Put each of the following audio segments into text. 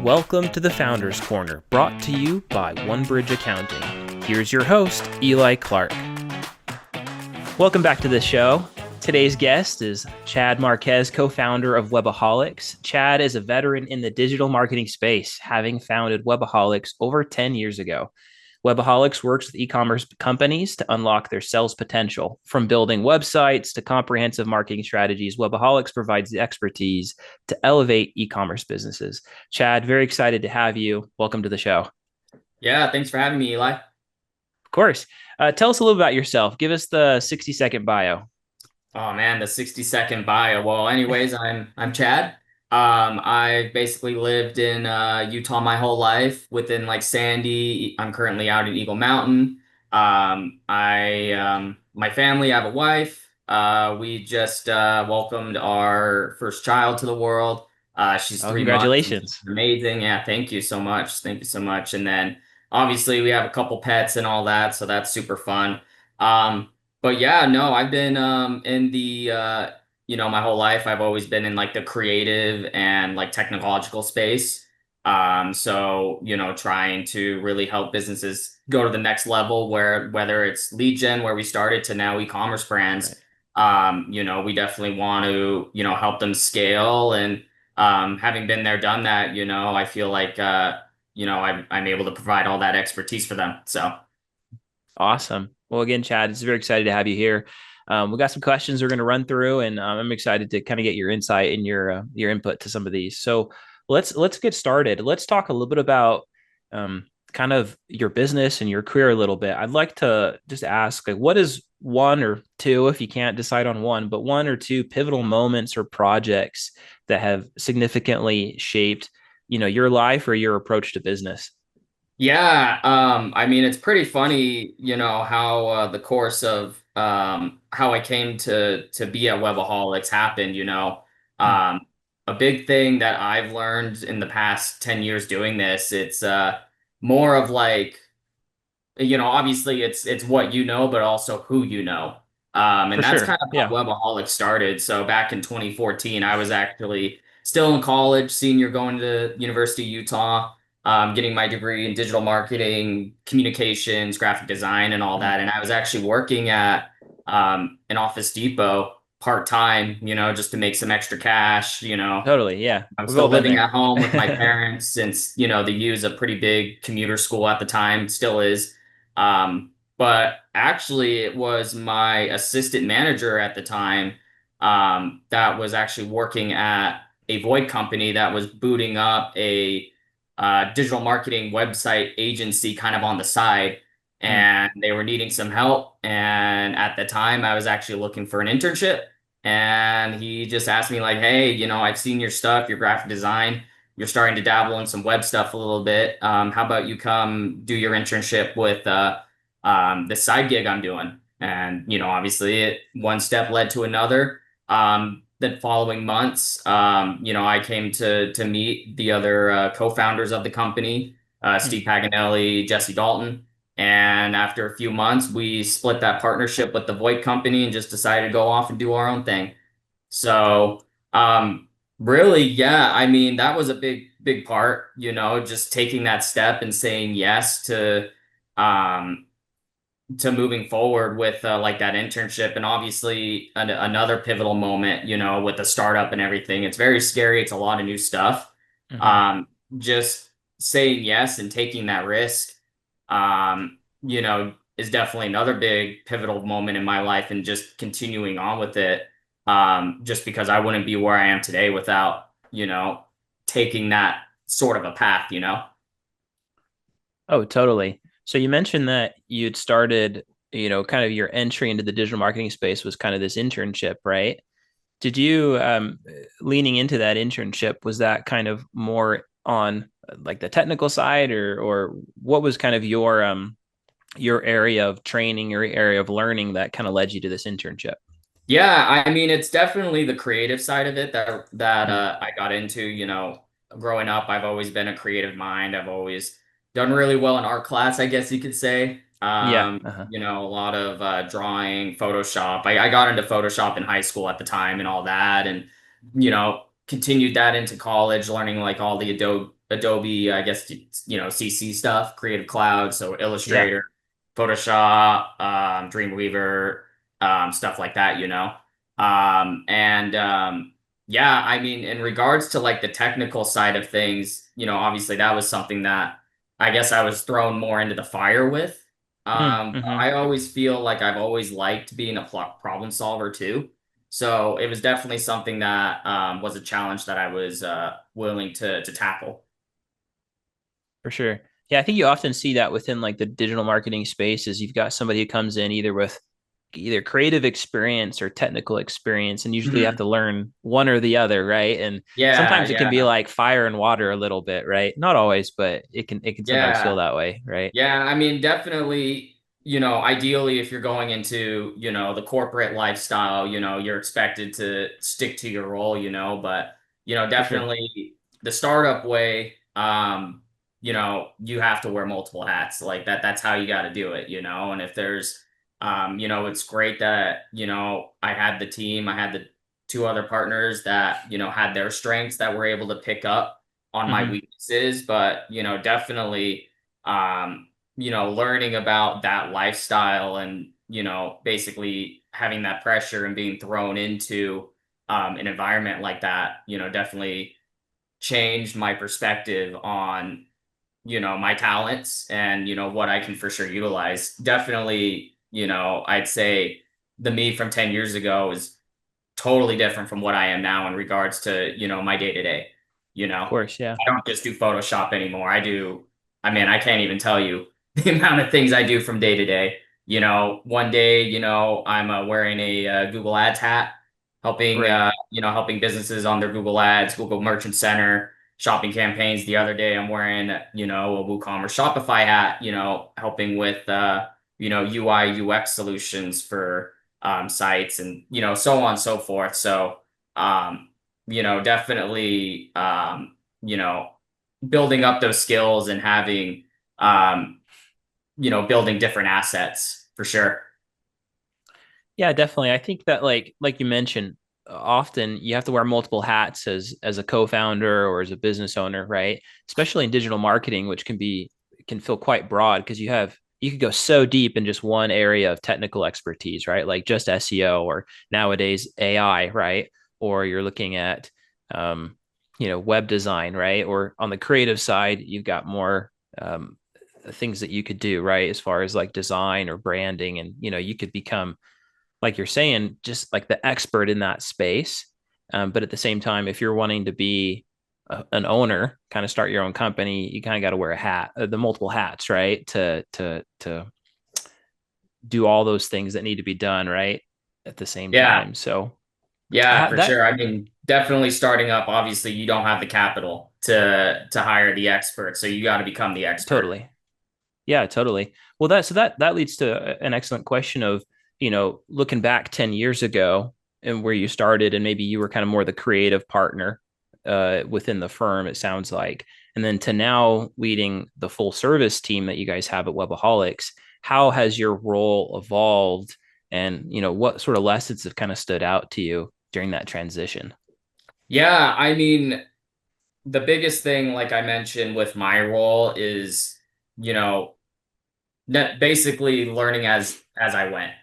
Welcome to the Founders Corner, brought to you by OneBridge Accounting. Here's your host, Eli Clark. Welcome back to the show. Today's guest is Chad Marquez, co-founder of Webaholics. Chad is a veteran in the digital marketing space, having founded Webaholics over 10 years ago. Webaholics works with e-commerce companies to unlock their sales potential. From building websites to comprehensive marketing strategies, Webaholics provides the expertise to elevate e-commerce businesses. Chad, very excited to have you. Welcome to the show. Yeah, thanks for having me, Eli. Of course. Tell us a little about yourself. Give us the 60-second bio. Oh man, the 60-second bio. Well, anyways, I'm Chad. I've basically lived in Utah my whole life within like Sandy. I'm currently out in Eagle Mountain. My family, I have a wife. We just welcomed our first child to the world. She's Oh, 3 months. She's congratulations. amazing. Yeah, thank you so much. Thank you so much. And then obviously we have a couple pets and all that, so that's super fun. Um, But yeah, no, I've been in the my whole life I've always been in like the creative and like technological space. So, trying to really help businesses go to the next level where whether it's lead gen where we started to now e-commerce brands, Right. we definitely want to, help them scale and having been there, done that, I feel like I'm able to provide all that expertise for them. So Awesome. Well, again, Chad, it's very excited to have you here. We got some questions we're going to run through, and I'm excited to kind of get your insight and your input to some of these. So let's get started. Let's talk a little bit about kind of your business and your career a little bit. I'd like to just ask, like, what is one or two, if you can't decide on one, but one or two pivotal moments or projects that have significantly shaped, your life or your approach to business? yeah, I mean, it's pretty funny, how the course of how I came to be at Webaholics happened, Mm, Um, a big thing that I've learned in the past 10 years doing this, it's more of like, obviously it's what you know, but also who you know. for And that's sure. kind of Yeah. how Webaholics started. So back in 2014, I was actually still in college, senior, going to University of Utah, getting my degree in digital marketing, communications, graphic design, and all Mm, that. And I was actually working at an Office Depot part-time, just to make some extra cash. totally. Yeah. I'm We've still all been living at there. home with my parents since, the U is a pretty big commuter school at the time, still is. But actually, it was my assistant manager at the time that was actually working at a Void company that was booting up a digital marketing website agency kind of on the side. Mm, And they were needing some help. And at the time, I was actually looking for an internship. And he just asked me like, hey, I've seen your stuff, your graphic design. You're starting to dabble in some web stuff a little bit. How about you come do your internship with this side gig I'm doing? And obviously, one step led to another. The following months, I came to meet the other co-founders of the company, mm. Steve Paganelli, Jesse Dalton. And after a few months, we split that partnership with the Voight company and just decided to go off and do our own thing. So, really, yeah, I mean, that was a big part, just taking that step and saying yes um, to moving forward with like that internship. And obviously, another pivotal moment, with the startup and everything. It's very scary. It's a lot of new stuff. Mhm. Um, just saying yes and taking that risk is definitely another big pivotal moment in my life and just continuing on with it. Just because I wouldn't be where I am today without, taking that sort of a path. Oh, totally. So you mentioned that you'd started, kind of your entry into the digital marketing space was kind of this internship, right? Did you, leaning into that internship, was that kind of more on like the technical side, or what was kind of your area of training, your area of learning that kind of led you to this internship? Yeah, I mean, it's definitely the creative side of it that Mm. I got into, growing up, I've always been a creative mind. I've always done really well in art class, I guess you could say. Yeah. Uh-huh. A lot of drawing, Photoshop. I got into Photoshop in high school at the time and all that, and continued that into college, learning like all the Adobe, I guess, CC stuff, Creative Cloud, so Yeah. Illustrator, Photoshop, Dreamweaver, stuff like that, and yeah, I mean, in regards to like the technical side of things, obviously that was something that I guess I was thrown more into the fire with. Mm-hmm. I always feel like I've always liked being a problem solver too. So it was definitely something that was a challenge that I was willing to tackle. For sure. Yeah, I think you often see that within like the digital marketing space is you've got somebody who comes in either with either creative experience or technical experience, and usually you have Mhm. to learn one or the other, right? And Yeah, sometimes it can be yeah, like fire and water a little bit, right? Not always, but it can sometimes feel yeah. that way, right? Yeah, I mean, definitely, ideally, if you're going into, the corporate lifestyle, you're expected to stick to your role, but, For sure. definitely the startup way, you have to wear multiple hats like that. That's how you got to do it, and if there's, it's great that, I had the team, I had the two other partners that, had their strengths that were able to pick up on my Hmm. weaknesses, but, definitely learning about that lifestyle and, basically having that pressure and being thrown into an environment like that, definitely changed my perspective on, my talents and, what I can for sure utilize. Definitely, I'd say the me from 10 years ago is totally different from what I am now in regards to, my day to day. Of course, yeah. I don't just do Photoshop anymore. I mean, I can't even tell you the amount of things I do from day to day. One day, I'm wearing a Google Ads hat, Right. helping businesses on their Google Ads, Google Merchant Center, shopping campaigns. The other day, I'm wearing, a WooCommerce Shopify hat, helping with, UI, UX solutions for sites and, so on and so forth. So, definitely, you know, building up those skills and having, um, building different assets for sure. Yeah, definitely. I think that like you mentioned, often you have to wear multiple hats as a co-founder or as a business owner, right? Especially in digital marketing, which can feel quite broad because you could go so deep in just one area of technical expertise, right? Like just SEO or nowadays AI, right? Or you're looking at web design, right? Or on the creative side, you've got more things that you could do, right? As far as like design or branding, and you could become like you're saying, just like the expert in that space. But at the same time, if you're wanting to be an owner, kind of start your own company, you kind of got to wear a hat, the multiple hats, right? To do all those things that need to be done, right? At the same Yeah, time. So yeah, for that sure. I mean, definitely starting up, obviously you don't have the capital to hire the expert, so you got to become the expert. totally. Yeah, totally. Well, that leads to an excellent question of, looking back 10 years ago and where you started, and maybe you were kind of more the creative partner within the firm, it sounds like. And then to now leading the full service team that you guys have at Webaholics, how has your role evolved? And, what sort of lessons have kind of stood out to you during that transition? Yeah, I mean, the biggest thing, like I mentioned with my role is, you know, basically learning as I went,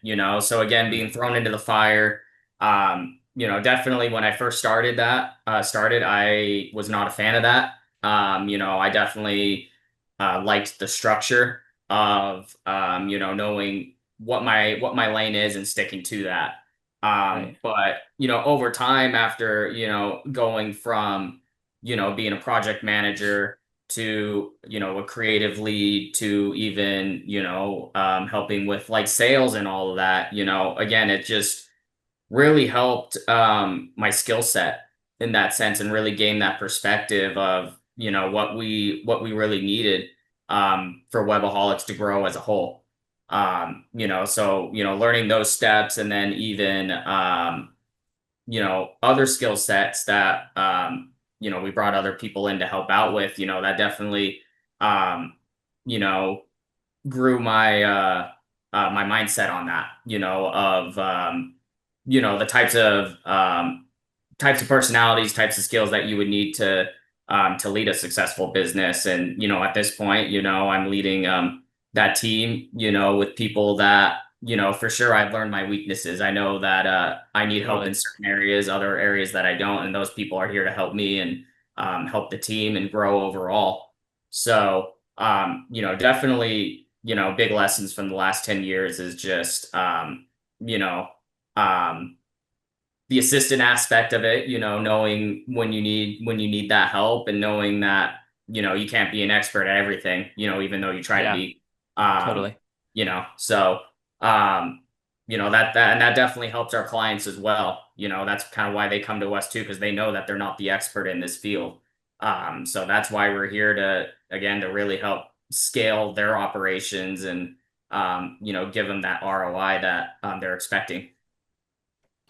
So again, being thrown into the fire, definitely when I first started, I was not a fan of that. I definitely liked the structure of knowing what my lane is and sticking to that. Right. But over time, after going from being a project manager to a creative lead to even helping with like sales and all of that, again, it just really helped my skill set in that sense and really gain that perspective of what we really needed for Webaholics to grow as a whole. So learning those steps and then even other skill sets that we brought other people in to help out with, that definitely um, you know grew my mindset on that, of the types of personalities, types of skills that you would need to to lead a successful business. And, at this point, I'm leading that team, with people that, for sure I've learned my weaknesses. I know that I need help in Totally. certain areas, other areas that I don't, and those people are here to help me and help the team and grow overall. So, definitely, big lessons from the last 10 years is just, you know, um, the assistant aspect of it, knowing when you need that help and knowing that, you can't be an expert at everything, even though you try to Yeah, be. Um, totally. so um, that definitely helps our clients as well. That's kind of why they come to us too, because they know that they're not the expert in this field. So that's why we're here to really help scale their operations and give them that ROI that they're expecting.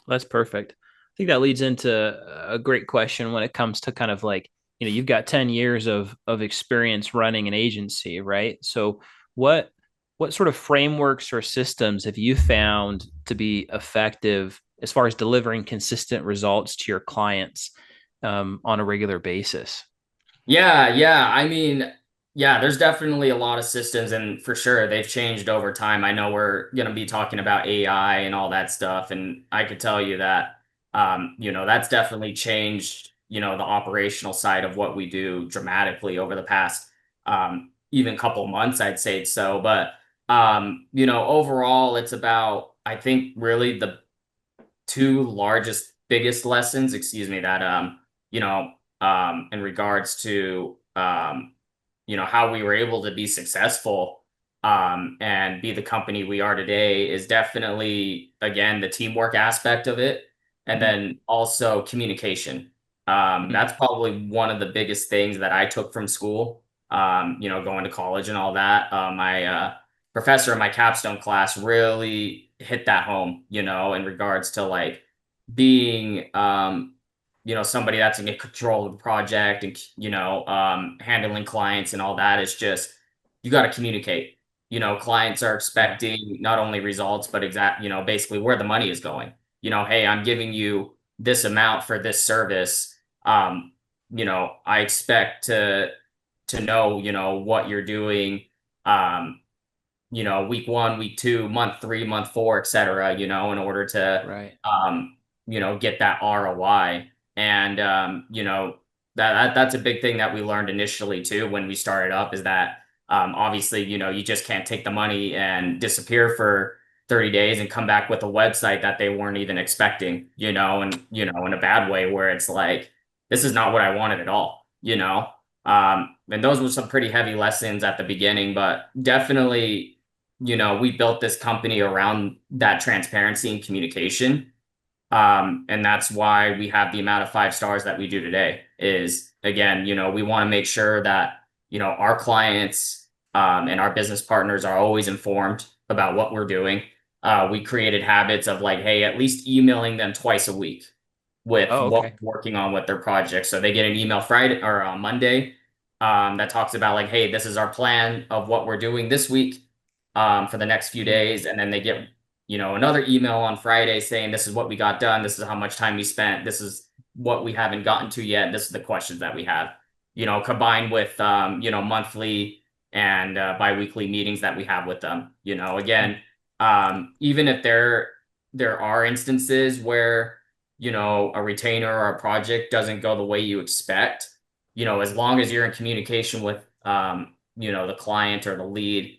That's perfect. I think that leads into a great question when it comes to kind of like, you've got 10 years of experience running an agency, right? So what what sort of frameworks or systems have you found to be effective as far as delivering consistent results to your clients on a regular basis? Yeah, yeah. I mean, yeah, there's definitely a lot of systems, and for sure they've changed over time. I know we're going to be talking about AI and all that stuff, and I could tell you that, that's definitely changed, the operational side of what we do dramatically over the past, even couple months, I'd say so. But, overall, it's about, I think, really the two largest, biggest lessons, excuse me, that in regards to how we were able to be successful and be the company we are today is definitely, again, the teamwork aspect of it, and Mhm. then also communication. Mhm. That's probably one of the biggest things that I took from school. Going to college and all that. My professor in my capstone class really hit that home, in regards to like being somebody that's in control of the project and handling clients and all that. Is just, you got to communicate. Clients are Yeah. expecting not only results but basically where the money is going. Hey, I'm giving you this amount for this service. I expect to know what you're doing, um week one, week two, month three, month four, etc., in order to, Right. get that ROI. And, that's a big thing that we learned initially too when we started up, is that, obviously, you just can't take the money and disappear for 30 days and come back with a website that they weren't even expecting, and, in a bad way where it's like, this is not what I wanted at all. And those were some pretty heavy lessons at the beginning, but definitely, we built this company around that transparency and communication. And that's why we have the amount of 5 stars that we do today. Is, again, we want to make sure that, our clients, and our business partners are always informed about what we're doing. We created habits of like, hey, at least emailing them twice a week with Oh, what okay. we're working on with their projects. So they get an email Friday or on Monday, that talks about like, hey, this is our plan of what we're doing this week, for the next few Mhm. days. And then they get, another email on Friday saying, this is what we got done. This is how much time we spent. This is what we haven't gotten to yet. This is the questions that we have, combined with, monthly and biweekly meetings that we have with them. Again, even if there are instances where, a retainer or a project doesn't go the way you expect, as long as you're in communication with, the client or the lead,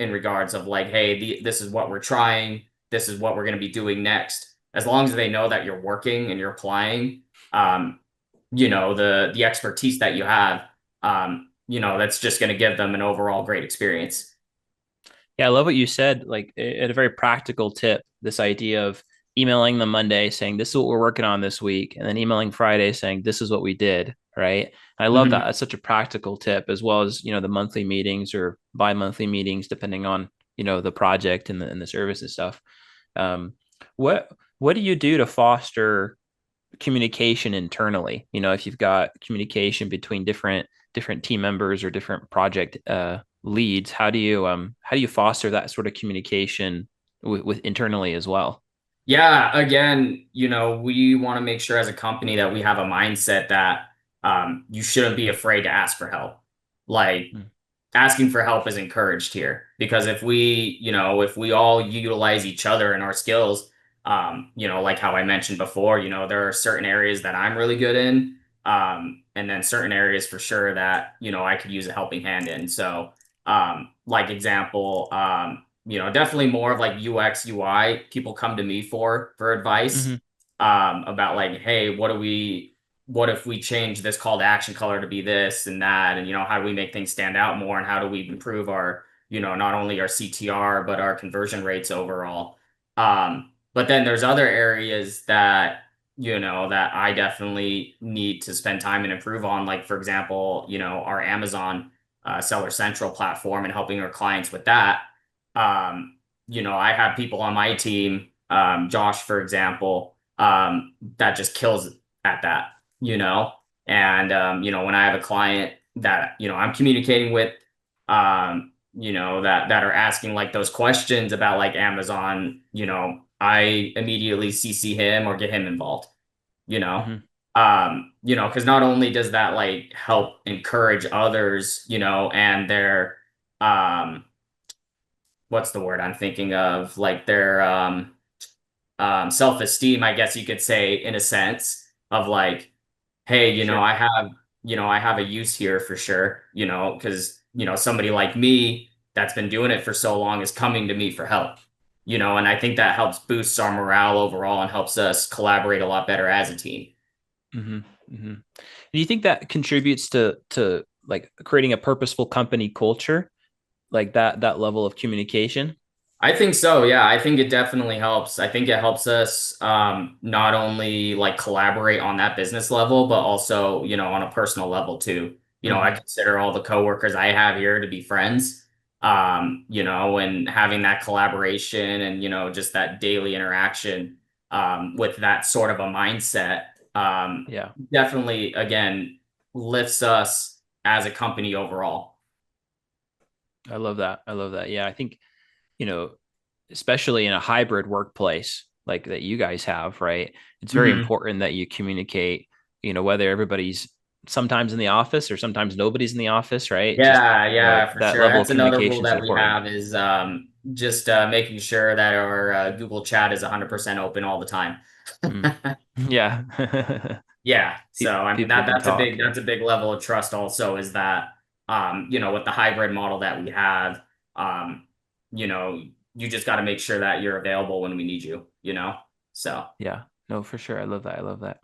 in regards of like, hey, this is what we're trying, this is what we're going to be doing next. As long as they know that you're working and you're applying, the expertise that you have, that's just going to give them an overall great experience. Yeah, I love what you said. Like at a very practical tip, this idea of emailing them Monday saying this is what we're working on this week, and then emailing Friday saying this is what we did. Right. And I love that. Mhm. That's such a practical tip, as well as the monthly meetings or bi-monthly meetings, depending on the project and the service and stuff. Um, what what do you do to foster communication internally? If you've got communication between different team members or different project leads, how do you foster that sort of communication with internally as well? Yeah, again, we want to make sure as a company that we have a mindset that, you shouldn't be afraid to ask for help. Like Mm. asking for help is encouraged here because if we all utilize each other and our skills, like how I mentioned before, there are certain areas that I'm really good in, and then certain areas for sure that, I could use a helping hand in. So, like example, definitely more of like UX, UI, people come to me for advice, Hmm. about like, hey, what if we change this call to action color to be this and that, and how do we make things stand out more, and how do we improve our, not only our CTR but our conversion rates overall. But then there's other areas that, that I definitely need to spend time and improve on, like for example, our Amazon Seller Central platform and helping our clients with that. I have people on my team, Josh, for example, that just kills at that, you know? And, when I have a client that, I'm communicating with, that are asking like those questions about like Amazon, I immediately CC him or get him involved, you know? Hmm. Because not only does that like help encourage others, and their, um, what's the word I'm thinking of? Like their, self-esteem, I guess you could say, in a sense of like, hey, Sure. I have a use here for sure, because, somebody like me that's been doing it for so long is coming to me for help, and I think that helps boost our morale overall and helps us collaborate a lot better as a team. Hmm. Hmm. Do you think that contributes to like creating a purposeful company culture, like that level of communication? I think so. Yeah, I think it definitely helps. I think it helps us, not only like collaborate on that business level, but also, on a personal level too. I Hmm. consider all the coworkers I have here to be friends. And having that collaboration and, just that daily interaction, with that sort of a mindset, Yeah, definitely again lifts us as a company overall. I love that. I love that. Yeah, I think, you know, especially in a hybrid workplace like that you guys have, right? It's very Hmm. important that you communicate, whether everybody's sometimes in the office or sometimes nobody's in the office, right? Just, Yeah, yeah, for that sure. level of That's another rule communication is that we important. have is, just making sure that our Google chat is 100% open all the time. Mm. Yeah. Yeah, so I mean People that can talk. Yeah. that's a big level of trust also is that, with the hybrid model that we have, um you know you just got to make sure that you're available when we need you. So Yeah. No, for sure. I love that. I love that.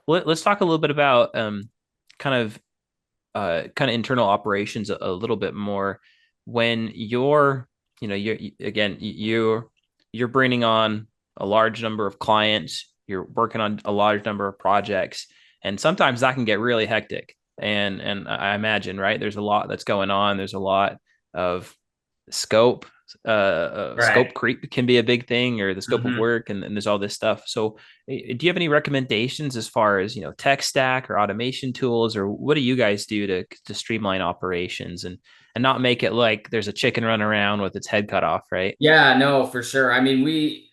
Well, let's talk a little bit about kind of kind of internal operations a little bit more. When you're again, you're bringing on a large number of clients, you're working on a large number of projects, and sometimes that can get really hectic. And I imagine, right, there's a lot that's going on. There's a lot of scope. right. Scope creep can be a big thing, or the scope of Hmm. work, and there's all this stuff. So, do you have any recommendations as far as tech stack or automation tools, or what do you guys do to streamline operations and not make it like there's a chicken run around with its head cut off, right? Yeah, no, for sure. I mean, we,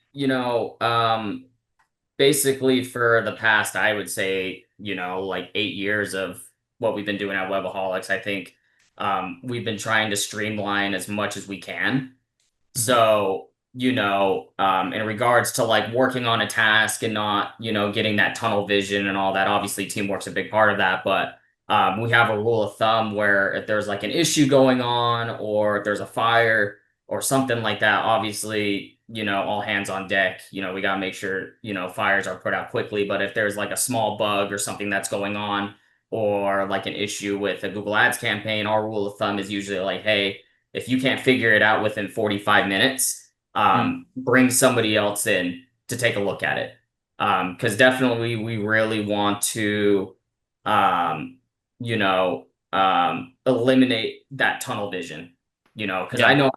basically for the past, I would say, like 8 years of what we've been doing at Webaholics, I think, we've been trying to streamline as much as we can. Hmm. So, in regards to like working on a task and not, getting that tunnel vision and all that, obviously teamwork's a big part of that. But, we have a rule of thumb where if there's like an issue going on or if there's a fire or something like that, obviously, all hands on deck. We got to make sure, fires are put out quickly. But if there's like a small bug or something that's going on or like an issue with a Google Ads campaign, our rule of thumb is usually like, hey, if you can't figure it out within 45 minutes, Mm. bring somebody else in to take a look at it. Because definitely we really want to, um, eliminate that tunnel vision, because I Yeah, know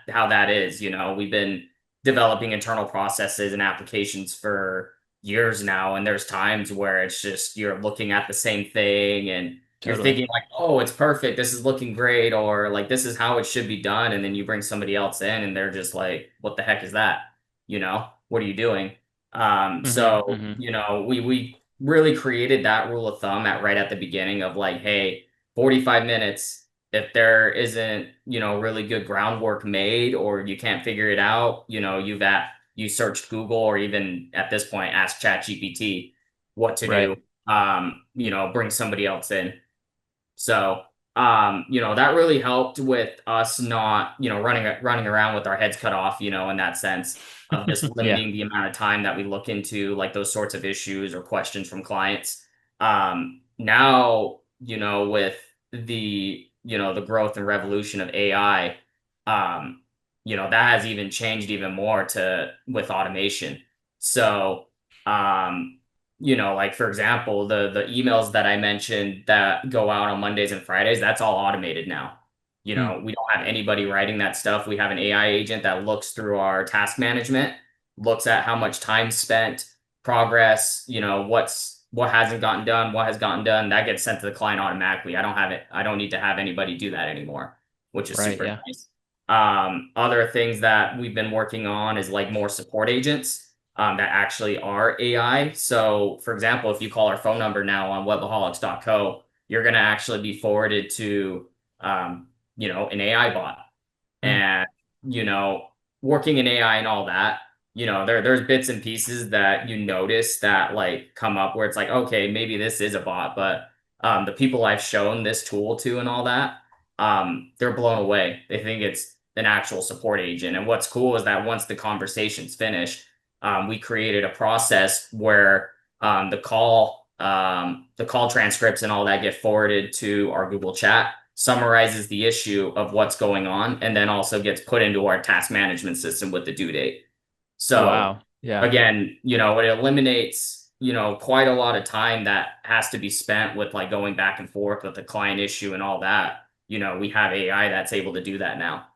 how that is. We've been developing internal processes and applications for years now, and there's times where it's just you're looking at the same thing and you're totally. thinking like, oh, it's perfect, this is looking great, or like this is how it should be done, and then you bring somebody else in and they're just like, what the heck is that? What are you doing? Hmm. So Hmm. we really created that rule of thumb at right at the beginning of like, hey, 45 minutes, if there isn't, really good groundwork made or you can't figure it out, you searched Google or even at this point ask ChatGPT what to Right. do, bring somebody else in. So, that really helped with us not, running around with our heads cut off, in that sense of just Yeah. limiting the amount of time that we look into like those sorts of issues or questions from clients. Now, with the growth and revolution of AI, that has even changed even more to with automation. So, um, like for example, the emails that I mentioned that go out on Mondays and Fridays, that's all automated now. Hmm. We don't have anybody writing that stuff. We have an AI agent that looks through our task management, looks at how much time spent, progress, what hasn't gotten done, what has gotten done, that gets sent to the client automatically. I don't need to have anybody do that anymore, which is Right. super Yeah. nice. Other things that we've been working on is like more support agents that actually are AI. So, for example, if you call our phone number now on webaholics.co, you're going to actually be forwarded to, an AI bot. Hmm. And, you know, working in AI and all that, there's bits and pieces that you notice that like come up where it's like, okay, maybe this is a bot, but the people I've shown this tool to and all that, they're blown away. They think it's an actual support agent. And what's cool is that once the conversation's finished, we created a process where the call transcripts and all that get forwarded to our Google Chat, summarizes the issue of what's going on, and then also gets put into our task management system with the due date. So Wow. Yeah. again, it eliminates, quite a lot of time that has to be spent with like going back and forth with the client issue and all that. We have AI that's able to do that now.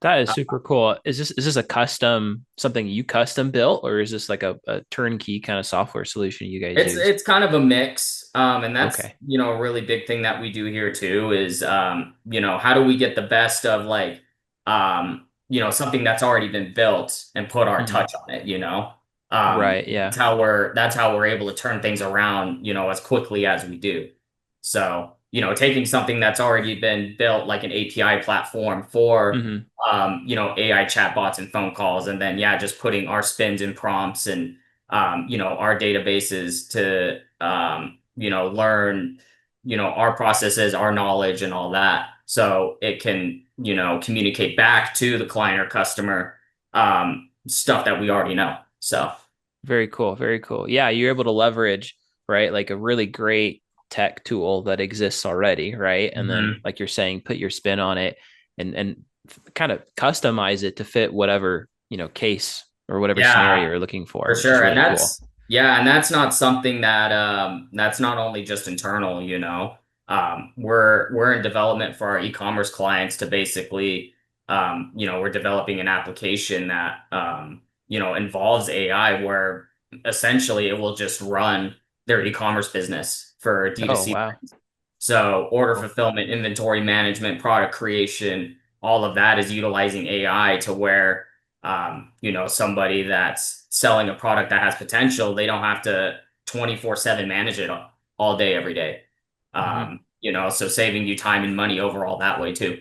That is super cool. Is this a custom something you custom built, or is this like a turnkey kind of software solution you guys use? It's kind of a mix. And that's, Okay. a really big thing that we do here too is how do we get the best of like something that's already been built and put our Hmm. touch on it. Right. Yeah. That's how we're able to turn things around, as quickly as we do. So, taking something that's already been built like an API platform for Hmm. AI chatbots and phone calls, and then yeah, just putting our spins and prompts and our databases to, learn, our processes, our knowledge and all that. So it can, communicate back to the client or customer, stuff that we already know. So, Very cool. Very cool. Yeah, you're able to leverage, right, like a really great tech tool that exists already, right? And then, mhm. like you're saying, put your spin on it and kind of customize it to fit whatever, case or whatever scenario Yeah, you're looking for for, which is sure. And really cool. that's not something that's not only just internal. We're in development for our e-commerce clients to basically, we're developing an application that involves AI where essentially it will just run their e-commerce business for Oh, D2C. wow. So order Cool. fulfillment, inventory management, product creation, all of that is utilizing AI to where, somebody that's selling a product that has potential, they don't have to 24/7 manage it all day, every day. Hmm. So saving you time and money overall that way too.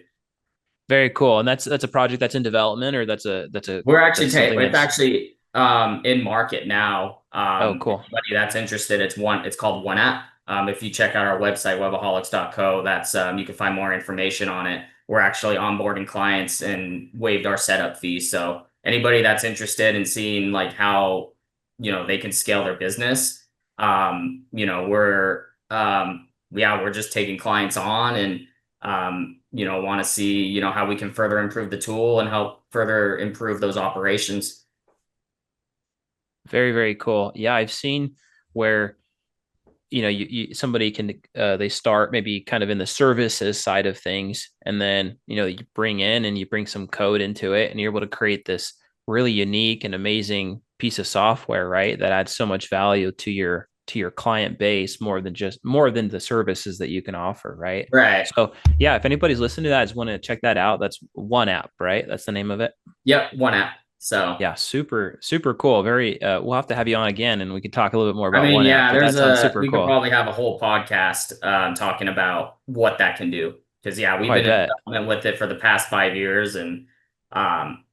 Very cool. And that's a project that's in development, or We're actually that's something it's that's actually in market now. oh, cool. Anybody that's interested, it's called One App. If you check out our website, webaholics.co, that's you can find more information on it. We're actually onboarding clients and waived our setup fees. So anybody that's interested in seeing like how they can scale their business, we're just taking clients on and want to see, how we can further improve the tool and help further improve those operations. Very, very cool. Yeah, I've seen where somebody can they start maybe kind of in the services side of things, and then you bring in and you bring some code into it, and you're able to create this really unique and amazing piece of software, right, that adds so much value to your client base, more than the services that you can offer, right? Right. So yeah, if anybody's listening to that, I just want to check that out. That's One App, right? That's the name of it. Yep. One app. So, Yeah, super, super cool. Very, we'll have to have you on again and we can talk a little bit more I about mean, one app, yeah, but that sounds super we could cool. probably have a whole podcast talking about what that can do. Because, yeah, Oh, we've I been in bet. development with it for the past 5 years. And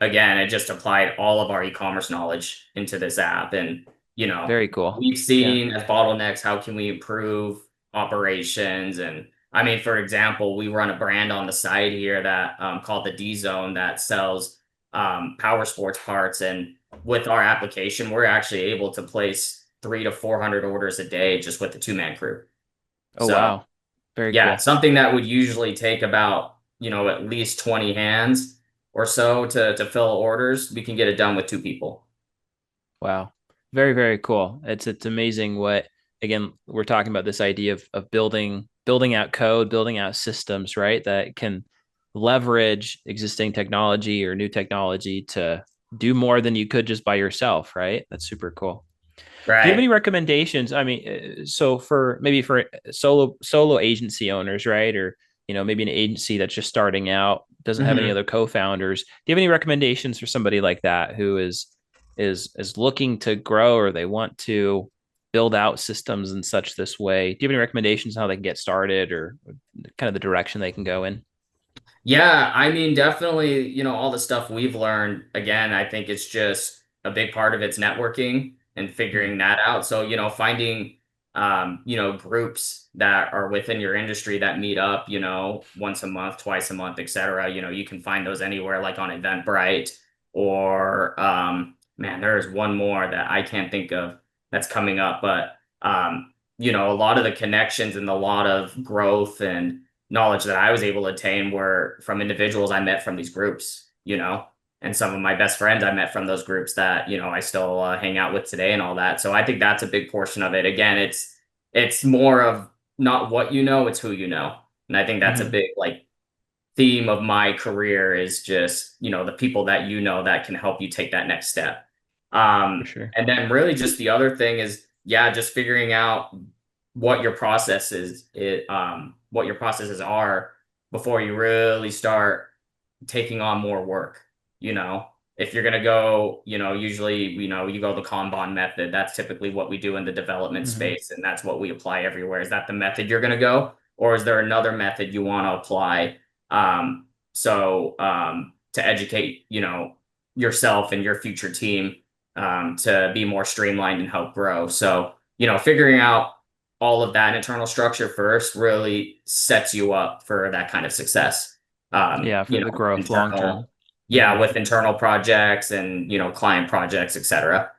again, it just applied all of our e-commerce knowledge into this app. And, Very cool. we've Yeah. seen as bottlenecks, how can we improve operations? And I mean, for example, we run a brand on the side here that called the D Zone that sells power sports parts. And with our application, we're actually able to place 300 to 400 orders a day just with the two-man crew. Oh, So wow. Very yeah, cool. something that would usually take about, at least 20 hands or so to fill orders, we can get it done with two people. Wow. Very, very cool. It's amazing what, again, we're talking about this idea of building out code, building out systems, right? That can leverage existing technology or new technology to do more than you could just by yourself, right? That's super cool. Do you have Right. any recommendations? I mean, so for maybe for solo agency owners, right? Or, maybe an agency that's just starting out, doesn't have any Mhm. other co-founders. Do you have any recommendations for somebody like that who is looking to grow or they want to build out systems and such this way? Do you have any recommendations on how they can get started or kind of the direction they can go in? Yeah, I mean, definitely, all the stuff we've learned, again, I think it's just a big part of it's networking and Hmm. figuring that out. So, finding, groups that are within your industry that meet up, once a month, twice a month, et cetera. You can find those anywhere like on Eventbrite or, man, there's one more that I can't think of that's coming up, but, a lot of the connections and a lot of growth and knowledge that I was able to attain were from individuals I met from these groups, and some of my best friends I met from those groups that, I still hang out with today and all that. So I think that's a big portion of it. Again, it's more of not what you know, it's who you know. And I think that's a Hmm. big like theme of my career is just, the people that that can help you take that next step. For sure. And then really just the other thing is, yeah, just figuring out what your what your processes are before you really start taking on more work. You know, if you're gonna go, usually, you go the Kanban method. That's typically what we do in the development Hmm. space, and that's what we apply everywhere. Is that the method you're gonna go, or is there another method you want to apply? To educate, yourself and your future team to be more streamlined and help grow. So, figuring out all of that internal structure first really sets you up for that kind of success. Yeah, for the growth long term. Internal, yeah, Hmm. with internal projects and, client projects, etc.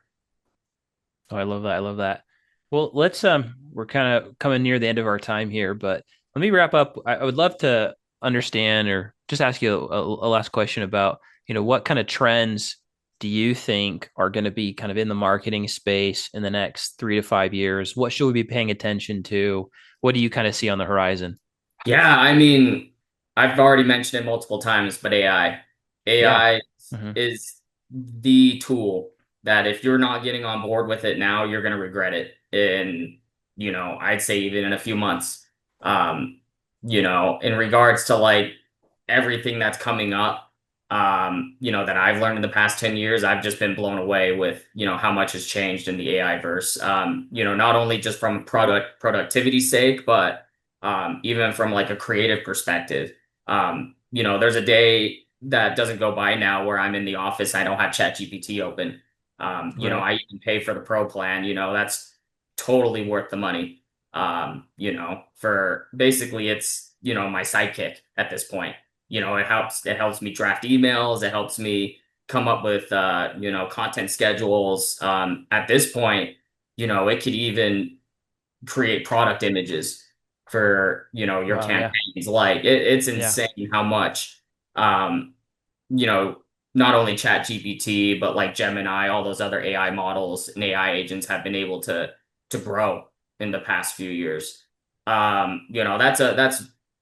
Oh, I love that. I love that. Well, let's we're kind of coming near the end of our time here, but let me wrap up. I would love to understand or just ask you a last question about, what kind of trends do you think are going to be kind of in the marketing space in the next 3 to 5 years? What should we be paying attention to? What do you kind of see on the horizon? Yeah, I mean, I've already mentioned it multiple times, but AI. Yeah. AI Hmm. is the tool that if you're not getting on board with it now, you're going to regret it in, I'd say even in a few months. In regards to like everything that's coming up, that I've learned in the past 10 years, I've just been blown away with, how much has changed in the AI verse. Not only just from productivity sake, but even from like a creative perspective. There's a day that doesn't go by now where I'm in the office, I don't have ChatGPT open. Right. I even pay for the pro plan, that's totally worth the money. For basically it's, my sidekick at this point. It helps me draft emails, it helps me come up with content schedules. At this point, it could even create product images for your Wow. Yeah. campaigns. Like it's Yeah. insane how much um you know not only chat gpt but like Gemini, all those other AI models and AI agents have been able to grow in the past few years. That's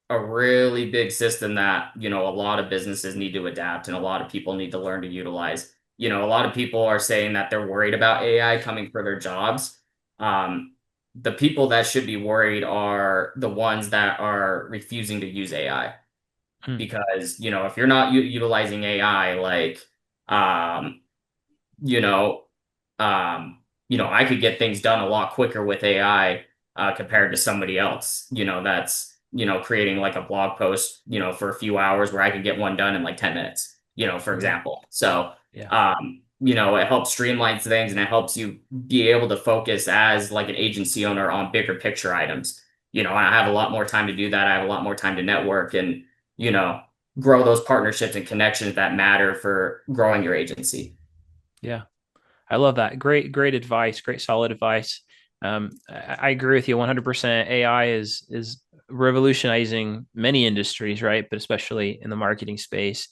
a really big system that a lot of businesses need to adapt and a lot of people need to learn to utilize. A lot of people are saying that they're worried about AI coming for their jobs. The people that should be worried are the ones that are refusing to use AI, Hmm. because if you're not utilizing AI, like you know, I could get things done a lot quicker with AI compared to somebody else, that's, creating like a blog post, for a few hours where I could get one done in like 10 minutes, for Mhm. example. So, Yeah. it helps streamline things and it helps you be able to focus as like an agency owner on bigger picture items. I have a lot more time to do that. I have a lot more time to network and, you know, grow those partnerships and connections that matter for growing your agency. Yeah. I love that. Great advice. Great, solid advice. I agree with you 100%. AI is revolutionizing many industries, right? But especially in the marketing space,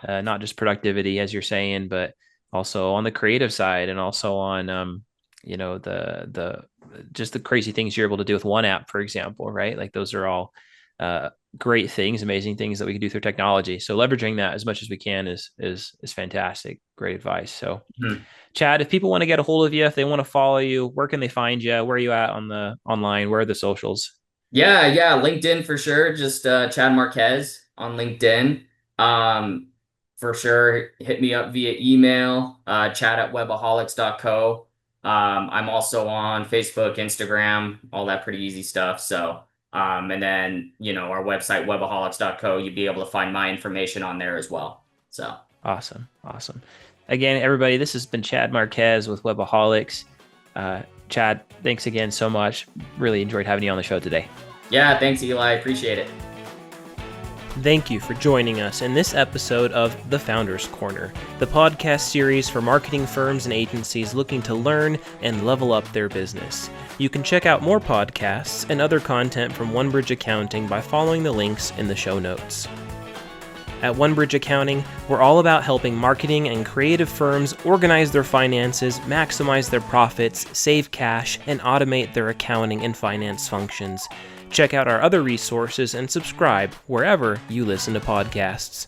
not just productivity, as you're saying, but also on the creative side, and also on the just the crazy things you're able to do with one app, for example, right? Like those are all uh, great things, amazing things that we can do through technology. So leveraging that as much as we can is fantastic. Great advice. So. Mhm. Chad, if people want to get a hold of you, if they want to follow you, where can they find you? Where are you at on the online? Where are the socials? Yeah, LinkedIn for sure. Just Chad Marquez on LinkedIn. Um, for sure, hit me up via email, chad@webaholics.co. I'm also on Facebook, Instagram, all that pretty easy stuff. So, and then, our website, webaholics.co, you'd be able to find my information on there as well. So, Awesome. Awesome. Again, everybody, this has been Chad Marquez with Webaholics. Chad, thanks again so much. Really enjoyed having you on the show today. yeah, thanks, Eli. Appreciate it. Thank you for joining us in this episode of The Founders Corner, the podcast series for marketing firms and agencies looking to learn and level up their business. You can check out more podcasts and other content from OneBridge Accounting by following the links in the show notes. At OneBridge Accounting, we're all about helping marketing and creative firms organize their finances, maximize their profits, save cash, and automate their accounting and finance functions. Check out our other resources and subscribe wherever you listen to podcasts.